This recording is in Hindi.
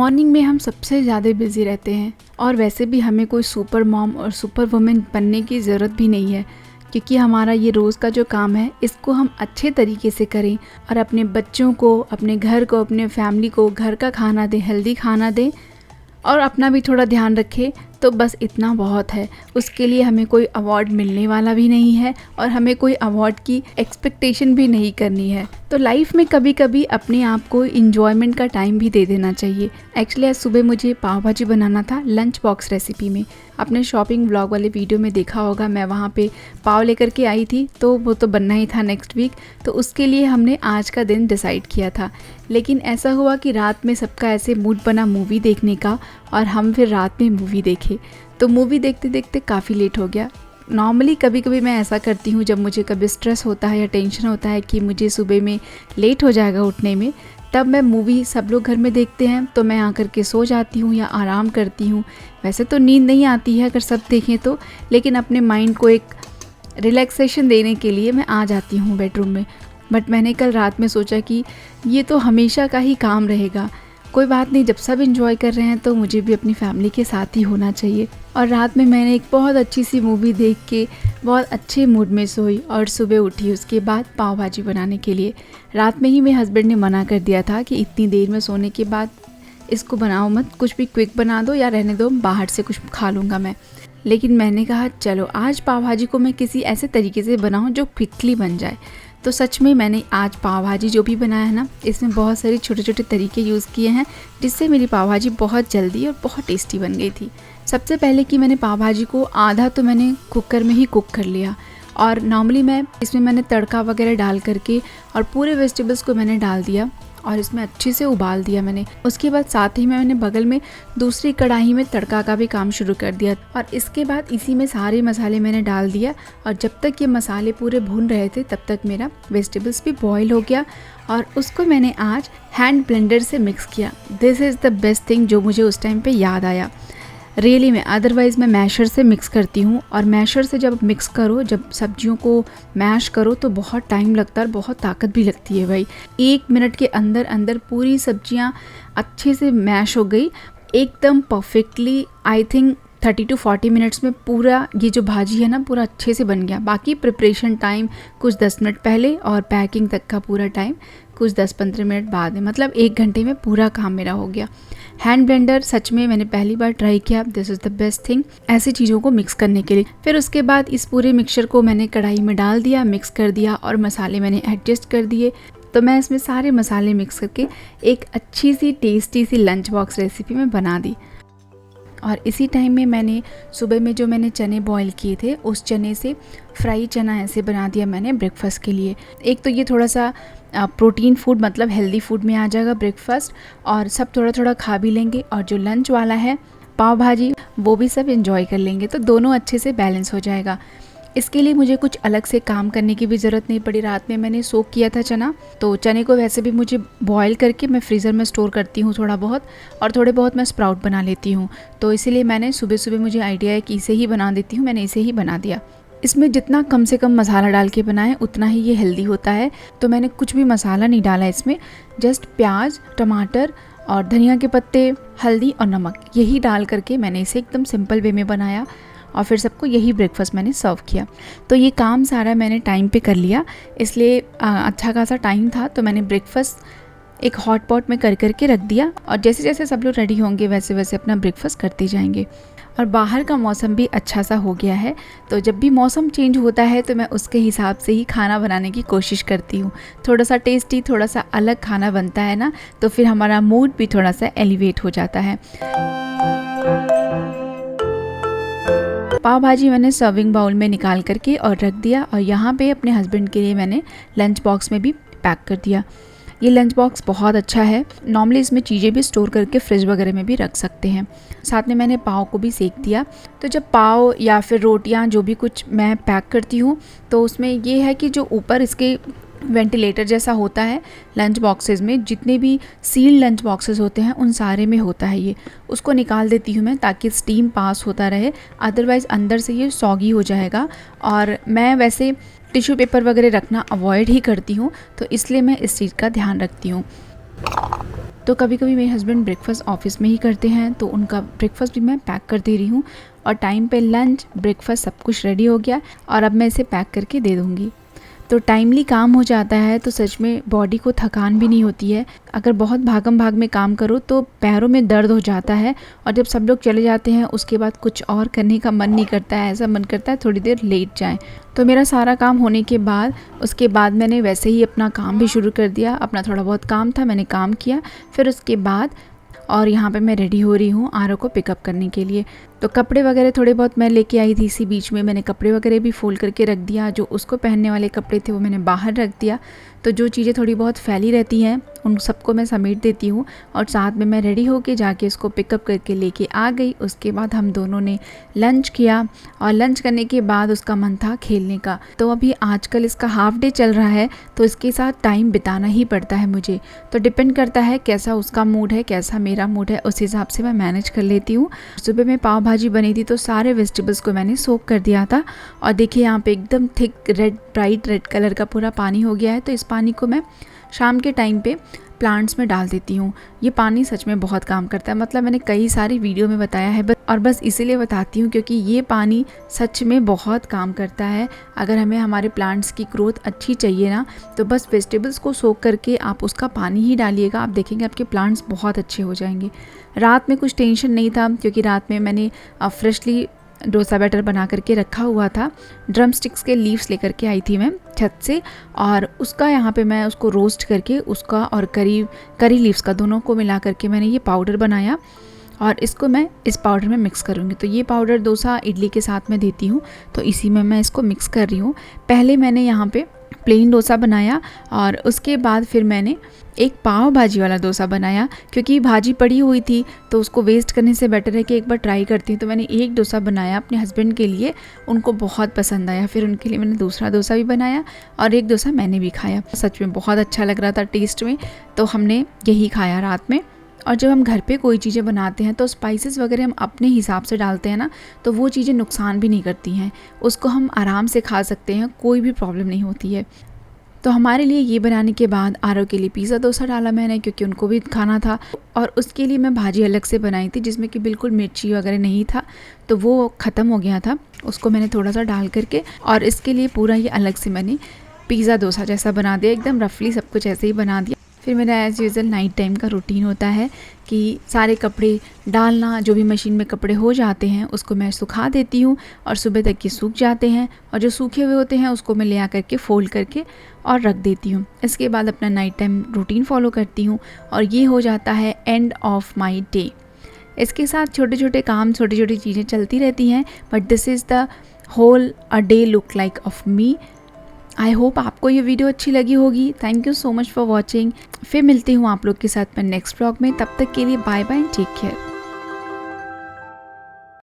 मॉर्निंग में हम सबसे ज़्यादा बिज़ी रहते हैं और वैसे भी हमें कोई सुपर मॉम और सुपर वुमेन बनने की ज़रूरत भी नहीं है, क्योंकि हमारा ये रोज़ का जो काम है इसको हम अच्छे तरीके से करें और अपने बच्चों को, अपने घर को, अपने फैमिली को घर का खाना दें, हेल्दी खाना दें और अपना भी थोड़ा ध्यान रखें, तो बस इतना बहुत है। उसके लिए हमें कोई अवार्ड मिलने वाला भी नहीं है और हमें कोई अवार्ड की एक्सपेक्टेशन भी नहीं करनी है। तो लाइफ में कभी कभी अपने आप को इंजॉयमेंट का टाइम भी दे देना चाहिए। एक्चुअली आज सुबह मुझे पाव भाजी बनाना था लंच बॉक्स रेसिपी में। अपने शॉपिंग व्लॉग वाले वीडियो में देखा होगा, मैं वहाँ पे पाव लेकर के आई थी, तो वो तो बनना ही था नेक्स्ट वीक, तो उसके लिए हमने आज का दिन डिसाइड किया था। लेकिन ऐसा हुआ कि रात में सबका ऐसे मूड बना मूवी देखने का और हम फिर रात में मूवी देखे, तो मूवी देखते देखते काफ़ी लेट हो गया। नॉर्मली कभी कभी मैं ऐसा करती हूँ, जब मुझे कभी स्ट्रेस होता है या टेंशन होता है कि मुझे सुबह में लेट हो जाएगा उठने में, तब मैं मूवी, सब लोग घर में देखते हैं तो मैं आकर के सो जाती हूँ या आराम करती हूँ। वैसे तो नींद नहीं आती है अगर सब देखें तो, लेकिन अपने माइंड को एक रिलैक्सेशन देने के लिए मैं आ जाती हूँ बेडरूम में। बट मैंने कल रात में सोचा कि ये तो हमेशा का ही काम रहेगा, कोई बात नहीं, जब सब एंजॉय कर रहे हैं तो मुझे भी अपनी फैमिली के साथ ही होना चाहिए। और रात में मैंने एक बहुत अच्छी सी मूवी देख के बहुत अच्छे मूड में सोई और सुबह उठी उसके बाद पाव भाजी बनाने के लिए। रात में ही मेरे हस्बैंड ने मना कर दिया था कि इतनी देर में सोने के बाद इसको बनाओ मत, कुछ भी क्विक बना दो या रहने दो, बाहर से कुछ खा लूँगा मैं। लेकिन मैंने कहा चलो आज पाव भाजी को मैं किसी ऐसे तरीके से बनाऊँ जो क्विकली बन जाए। तो सच में मैंने आज पाव भाजी जो भी बनाया है ना, इसमें बहुत सारे छोटे छोटे तरीके यूज़ किए हैं, जिससे मेरी पाव भाजी बहुत जल्दी और बहुत टेस्टी बन गई थी। सबसे पहले कि मैंने पाव भाजी को आधा तो मैंने कुकर में ही कुक कर लिया, और नॉर्मली मैंने तड़का वगैरह डाल करके और पूरे वेजिटेबल्स को मैंने डाल दिया और इसमें अच्छे से उबाल दिया मैंने। उसके बाद साथ ही मैंने बगल में दूसरी कढ़ाई में तड़का का भी काम शुरू कर दिया और इसके बाद इसी में सारे मसाले मैंने डाल दिया। और जब तक ये मसाले पूरे भून रहे थे तब तक मेरा वेजिटेबल्स भी बॉईल हो गया और उसको मैंने आज हैंड ब्लेंडर से मिक्स किया। This is the best thing जो मुझे उस टाइम पे याद आया रियली में। अदरवाइज़ मैं मैशर से मिक्स करती हूँ, और मैशर से जब मिक्स करो, जब सब्जियों को मैश करो तो बहुत टाइम लगता है और बहुत ताकत भी लगती है भाई। 1 मिनट के अंदर अंदर पूरी सब्जियाँ अच्छे से मैश हो गई एकदम perfectly. I think 30 to 40 minutes में पूरा ये जो भाजी है ना पूरा अच्छे से बन गया। बाकी प्रिपरेशन टाइम कुछ 10 मिनट पहले और पैकिंग तक का पूरा टाइम कुछ 10-15 मिनट बाद में, मतलब 1 घंटे में पूरा काम मेरा हो गया। हैंड ब्लेंडर सच में मैंने पहली बार ट्राई किया, this is the best thing ऐसी चीज़ों को मिक्स करने के लिए। फिर उसके बाद इस पूरे मिक्सचर को मैंने कढ़ाई में डाल दिया, मिक्स कर दिया और मसाले मैंने एडजस्ट कर दिए। तो मैं इसमें सारे मसाले मिक्स करके एक अच्छी सी टेस्टी सी लंच बॉक्स रेसिपी में बना दी। और इसी टाइम में मैंने सुबह में जो मैंने चने बॉईल किए थे उस चने से फ्राई चना ऐसे बना दिया मैंने ब्रेकफास्ट के लिए। एक तो ये थोड़ा सा प्रोटीन फूड, मतलब हेल्दी फूड में आ जाएगा ब्रेकफास्ट, और सब थोड़ा थोड़ा खा भी लेंगे, और जो लंच वाला है पाव भाजी वो भी सब एंजॉय कर लेंगे, तो दोनों अच्छे से बैलेंस हो जाएगा। इसके लिए मुझे कुछ अलग से काम करने की भी ज़रूरत नहीं पड़ी। रात में मैंने सोक किया था चना, तो चने को वैसे भी मुझे बॉईल करके मैं फ्रीज़र में स्टोर करती हूँ थोड़ा बहुत, और थोड़े बहुत मैं स्प्राउट बना लेती हूँ। तो इसीलिए मैंने सुबह सुबह मुझे आइडिया है कि इसे ही बना देती हूँ, मैंने इसे ही बना दिया। इसमें जितना कम से कम मसाला डाल के बनाएं उतना ही ये हेल्दी होता है। तो मैंने कुछ भी मसाला नहीं डाला इसमें, जस्ट प्याज, टमाटर और धनिया के पत्ते, हल्दी और नमक, यही डाल करके मैंने इसे एकदम सिंपल वे में बनाया और फिर सबको यही ब्रेकफास्ट मैंने सर्व किया। तो ये काम सारा मैंने टाइम पे कर लिया, इसलिए अच्छा खासा टाइम था, तो मैंने ब्रेकफास्ट एक हॉट पॉट में कर करके रख दिया, और जैसे जैसे सब लोग रेडी होंगे वैसे वैसे अपना ब्रेकफास्ट करते जाएंगे। और बाहर का मौसम भी अच्छा सा हो गया है, तो जब भी मौसम चेंज होता है तो मैं उसके हिसाब से ही खाना बनाने की कोशिश करती हूँ। थोड़ा सा टेस्टी, थोड़ा सा अलग खाना बनता है ना, तो फिर हमारा मूड भी थोड़ा सा एलिवेट हो जाता है। पाव भाजी मैंने सर्विंग बाउल में निकाल करके और रख दिया, और यहाँ पे अपने हस्बैंड के लिए मैंने लंच बॉक्स में भी पैक कर दिया। ये लंच बॉक्स बहुत अच्छा है, नॉर्मली इसमें चीज़ें भी स्टोर करके फ्रिज वगैरह में भी रख सकते हैं। साथ में मैंने पाव को भी सेक दिया। तो जब पाव या फिर रोटियां जो भी कुछ मैं पैक करती हूँ, तो उसमें ये है कि जो ऊपर इसके वेंटिलेटर जैसा होता है लंच बॉक्सेस में, जितने भी सील लंच बॉक्सेस होते हैं उन सारे में होता है ये, उसको निकाल देती हूँ मैं ताकि स्टीम पास होता रहे, अदरवाइज़ अंदर से ये सॉगी हो जाएगा। और मैं वैसे टिश्यू पेपर वगैरह रखना अवॉइड ही करती हूँ, तो इसलिए मैं इस चीज़ का ध्यान रखती हूँ। तो कभी कभी मेरे हस्बैंड ब्रेकफास्ट ऑफिस में ही करते हैं, तो उनका ब्रेकफास्ट भी मैं पैक कर दे रही हूँ और टाइम पे लंच ब्रेकफास्ट सब कुछ रेडी हो गया और अब मैं इसे पैक करके दे दूँगी। तो टाइमली काम हो जाता है तो सच में बॉडी को थकान भी नहीं होती है। अगर बहुत भागम भाग में काम करो तो पैरों में दर्द हो जाता है और जब सब लोग चले जाते हैं उसके बाद कुछ और करने का मन नहीं करता है, ऐसा मन करता है थोड़ी देर लेट जाएं। तो मेरा सारा काम होने के बाद उसके बाद मैंने वैसे ही अपना काम भी शुरू कर दिया। अपना थोड़ा बहुत काम था, मैंने काम किया, फिर उसके बाद और यहाँ पे मैं रेडी हो रही हूँ आरव को पिकअप करने के लिए। तो कपड़े वगैरह थोड़े बहुत मैं लेके आई थी, इसी बीच में मैंने कपड़े वगैरह भी फोल्ड करके रख दिया। जो उसको पहनने वाले कपड़े थे वो मैंने बाहर रख दिया। तो जो चीज़ें थोड़ी बहुत फैली रहती हैं उन सबको मैं समेट देती हूँ और साथ में मैं रेडी होके जाके उसको पिकअप करके लेके आ गई। उसके बाद हम दोनों ने लंच किया और लंच करने के बाद उसका मन था खेलने का। तो अभी आजकल इसका हाफ डे चल रहा है तो इसके साथ टाइम बिताना ही पड़ता है मुझे। तो डिपेंड करता है कैसा उसका मूड है, कैसा मेरा मूड है, उस हिसाब से मैं मैनेज कर लेती हूँ। सुबह में पाव भाजी बनी थी तो सारे वेजिटेबल्स को मैंने सोक कर दिया था और देखिए यहाँ पे एकदम thick red, bright red colour का पूरा पानी हो गया है। तो इस पानी को मैं शाम के टाइम पे प्लांट्स में डाल देती हूँ। ये पानी सच में बहुत काम करता है, मतलब मैंने कई सारी वीडियो में बताया है और बस इसीलिए बताती हूँ क्योंकि ये पानी सच में बहुत काम करता है। अगर हमें हमारे प्लांट्स की ग्रोथ अच्छी चाहिए ना तो बस वेजिटेबल्स को सोक करके आप उसका पानी ही डालिएगा, आप देखेंगे आपके प्लांट्स बहुत अच्छे हो जाएंगे। रात में कुछ टेंशन नहीं था क्योंकि रात में मैंने फ्रेशली डोसा बैटर बना करके रखा हुआ था। ड्रम स्टिक्स के लीव्स लेकर के आई थी मैं छत से और उसका यहाँ पे मैं उसको रोस्ट करके उसका और करी लीव्स का दोनों को मिला करके मैंने ये पाउडर बनाया और इसको मैं इस पाउडर में मिक्स करूँगी। तो ये पाउडर डोसा इडली के साथ में देती हूँ तो इसी में मैं इसको मिक्स कर रही हूँ। पहले मैंने यहाँ पे प्लेन डोसा बनाया और उसके बाद फिर मैंने एक पाव भाजी वाला डोसा बनाया क्योंकि भाजी पड़ी हुई थी तो उसको वेस्ट करने से बेटर है कि एक बार ट्राई करती हूँ। तो मैंने एक डोसा बनाया अपने हस्बैंड के लिए, उनको बहुत पसंद आया। फिर उनके लिए मैंने दूसरा डोसा भी बनाया और एक डोसा मैंने भी खाया। सच में बहुत अच्छा लग रहा था टेस्ट में, तो हमने यही खाया रात में। और जब हम घर पे कोई चीज़ें बनाते हैं तो स्पाइसेस वगैरह हम अपने हिसाब से डालते हैं ना तो वो चीज़ें नुकसान भी नहीं करती हैं, उसको हम आराम से खा सकते हैं, कोई भी प्रॉब्लम नहीं होती है। तो हमारे लिए ये बनाने के बाद आरव के लिए पिज़्ज़ा डोसा डाला मैंने क्योंकि उनको भी खाना था और उसके लिए मैं भाजी अलग से बनाई थी जिसमें कि बिल्कुल मिर्ची वगैरह नहीं था, तो वो ख़त्म हो गया था, उसको मैंने थोड़ा सा डाल करके और इसके लिए पूरा ये अलग से मैंने पिज़्ज़ा डोसा जैसा बना दिया, एकदम रफली सब कुछ ऐसे ही बना दिया। फिर मेरा एज़ यूजुअल नाइट टाइम का रूटीन होता है कि सारे कपड़े डालना, जो भी मशीन में कपड़े हो जाते हैं उसको मैं सुखा देती हूँ और सुबह तक ये सूख जाते हैं और जो सूखे हुए होते हैं उसको मैं ले आ करके फोल्ड करके और रख देती हूँ। इसके बाद अपना नाइट टाइम रूटीन फॉलो करती हूँ और ये हो जाता है एंड ऑफ माई डे। इसके साथ छोटे छोटे काम, छोटी छोटी चीज़ें चलती रहती हैं, but this is the whole a day look like of me. I hope आपको ये वीडियो अच्छी लगी होगी। Thank you so much for watching. फिर मिलती हूँ आप लोग के साथ मैं नेक्स्ट व्लॉग में। तब तक के लिए बाय बाय, टेक केयर।